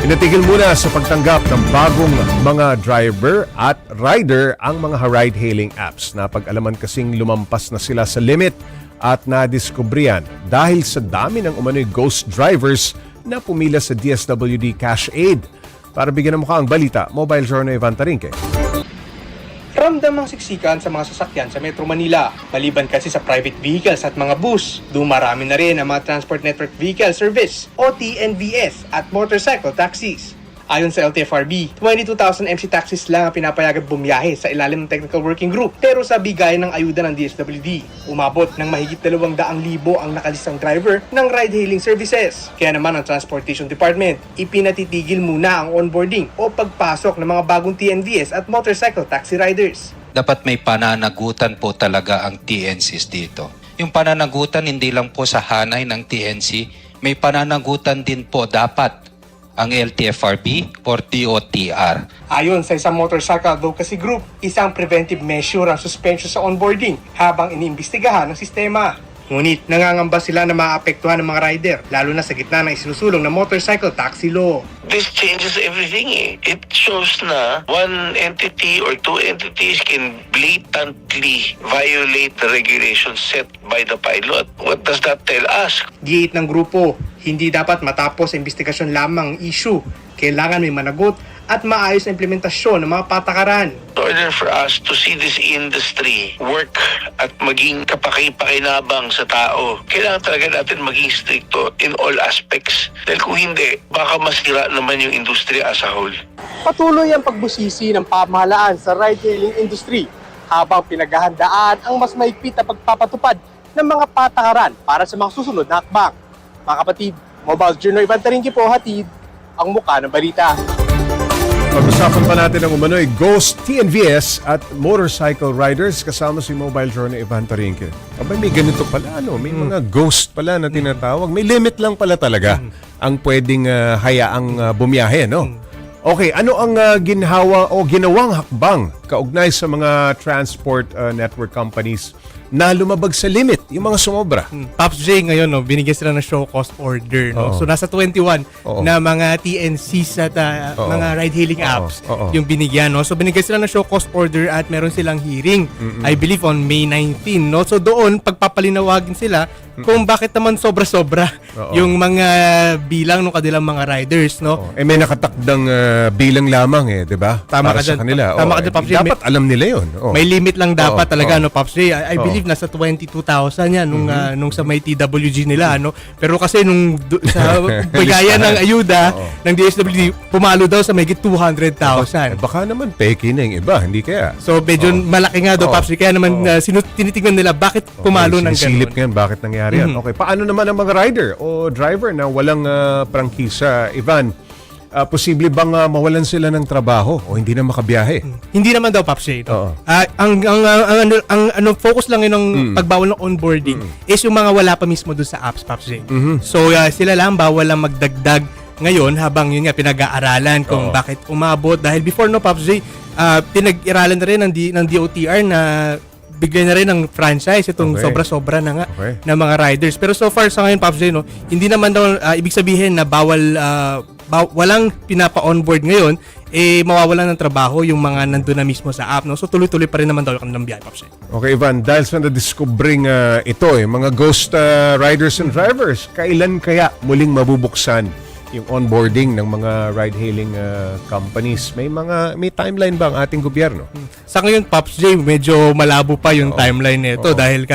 Pinatigil muna sa pagtanggap ng bagong mga driver at rider ang mga ride-hailing apps. Napag-alaman kasing lumampas na sila sa limit at nadiskubriyan dahil sa dami ng umano'y ghost drivers na pumila sa DSWD Cash Aid. Para bigyan ng mukha ang balita, Mobile Journal Ivan Tarinque. Ramdam ang siksikan sa mga sasakyan sa Metro Manila. Maliban kasi sa private vehicles at mga bus, dumarami na rin ang mga Transport Network Vehicle Service o TNVS at motorcycle taxis. Ayon sa LTFRB, 22,000 MC taxis lang ang pinapayagan bumiyahe sa ilalim ng Technical Working Group. Pero sa bigayan ng ayuda ng DSWD, umabot ng mahigit 200,000 ang nakalistang driver ng ride-hailing services. Kaya naman ang Transportation Department, ipinatitigil muna ang onboarding o pagpasok ng mga bagong TNVS at motorcycle taxi riders. Dapat may pananagutan po talaga ang TNCs dito. Yung pananagutan hindi lang po sa hanay ng TNC, may pananagutan din po dapat ang LTFRB or DOTR. Ayon sa isang motorcycle advocacy group, isang preventive measure ang suspension sa onboarding habang iniimbestigahan ng sistema. Ngunit nangangamba sila na maapektuhan ng mga rider, lalo na sa gitna ng isinusulong ng motorcycle taxi law. This changes everything eh. It shows na one entity or two entities can blatantly violate the regulations set by the pilot. What does that tell us? Giit ng grupo, hindi dapat matapos sa investigasyon lamang ang issue. Kailangan may managot at maayos na implementasyon ng mga patakaran. In order for us to see this industry work at maging kapaki-pakinabang sa tao, kailangan talaga natin maging stricto in all aspects. Dahil kung hindi, baka masira naman yung industriya as a whole. Patuloy ang pagbusisi ng pamahalaan sa ride-hailing industry habang pinaghahandaan ang mas mahigpit na pagpapatupad ng mga patakaran para sa mga susunod na hakbang. Mga kapatid, Mobile Journal Ivan Tarinque po, hatid ang mukha ng balita. Pag-usapan pa natin ang umano'y ghost TNVS at motorcycle riders kasama si Mobile Journal Ivan Tarinque. Abay, may ganito pala, ano? May mga ghost pala na tinatawag. May limit lang pala talaga ang pwedeng hayaang bumiyahe, no? Okay, ano ang ginhawa o ginawang hakbang kaugnay sa mga transport network companies na lumabag sa limit, yung mga sumobra? Pops J ngayon, no, binigyan sila ng show cause order. No? Oo. So nasa 21 Oo. na mga TNCs at Oo. mga ride-hailing apps Oo. yung binigyan. No? So binigyan sila ng show cause order at meron silang hearing, I believe on May 19. No? So doon, pagpapalinawagin sila kung bakit naman sobra-sobra Oo. yung mga bilang ng kanilang mga riders. No? May nakatakdang bilang lamang di ba? Tama Para ka sa dyan. kanila. Tama ka dyan, Pops J. Dapat alam nila yun. May limit lang dapat Oo. talaga, Oo. no, Pops J. I believe nasa 22,000 yan nung sa may TWG nila, ano. Pero kasi sa bigaya ng ayuda ng DSWD, pumalo daw sa mahigit 200,000. Baka naman peke na yung iba, hindi kaya? So medyo malaki nga daw, Pops J. Kaya naman tinitingnan nila bakit pumalo ng Sinisilip ganun. ngayon, bakit nangyari yan? Okay, paano naman ang mga rider o driver na walang prangkisa, Ivan? Posible bang mawalan sila ng trabaho o hindi na makabiyahe? Hindi naman daw, Pops J. Oo. Ang focus lang yun ng pagbawal ng onboarding is yung mga wala pa mismo doon sa apps, Pops J. So sila lang bawal lang magdagdag ngayon habang yun nga pinag-aaralan kung bakit umabot. Dahil before, no, Pops J, pinag-iralan na rin ng DOTR na bigyan na rin ng franchise itong sobra-sobra na nga ng mga riders. Pero so far sa ngayon, Pops J, no, hindi naman daw ibig sabihin na walang pinapa-onboard ngayon, mawawalan ng trabaho yung mga nandun na mismo sa app. No? So tuloy-tuloy pa rin naman daw yung kanilang biyahe, Pops J. Okay, Ivan, dahil sa na-discovering ito, mga ghost riders and drivers, kailan kaya muling mabubuksan yung onboarding ng mga ride-hailing companies? May timeline ba ang ating gobyerno? Sa ngayon, Pops J, medyo malabo pa yung timeline nito dahil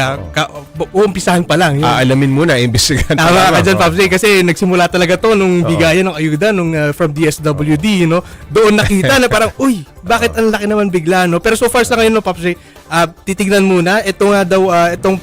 uumpisahan pa lang. Aalamin muna, imbestigahan pa Tama lang. ka dyan, Pops J, kasi nagsimula talaga to nung bigayan ng ayuda from DSWD, no? Doon nakita na parang, uy, bakit ang laki naman bigla, no? Pero so far sa ngayon, no, Pops J, titignan muna, ito nga daw, itong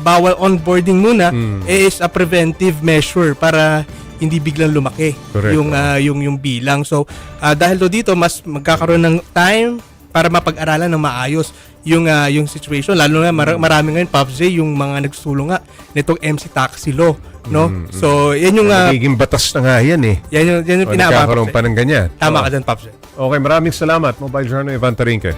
bawal onboarding muna is a preventive measure para hindi biglang lumaki. Correct. yung bilang. So dahil dito mas magkakaroon ng time para mapag-aralan ng maayos yung situation, lalo na marami ngayon, Pops J, yung mga nagsusulong nga nitong MC Taxi Law, no? So yan yung Nagiging batas na nga yan yan yung pinaka nagkakaroon pa ng ganyan. Tama ka dyan, Pops J. Okay, maraming salamat, Mobile Journal Ivan Tarinque.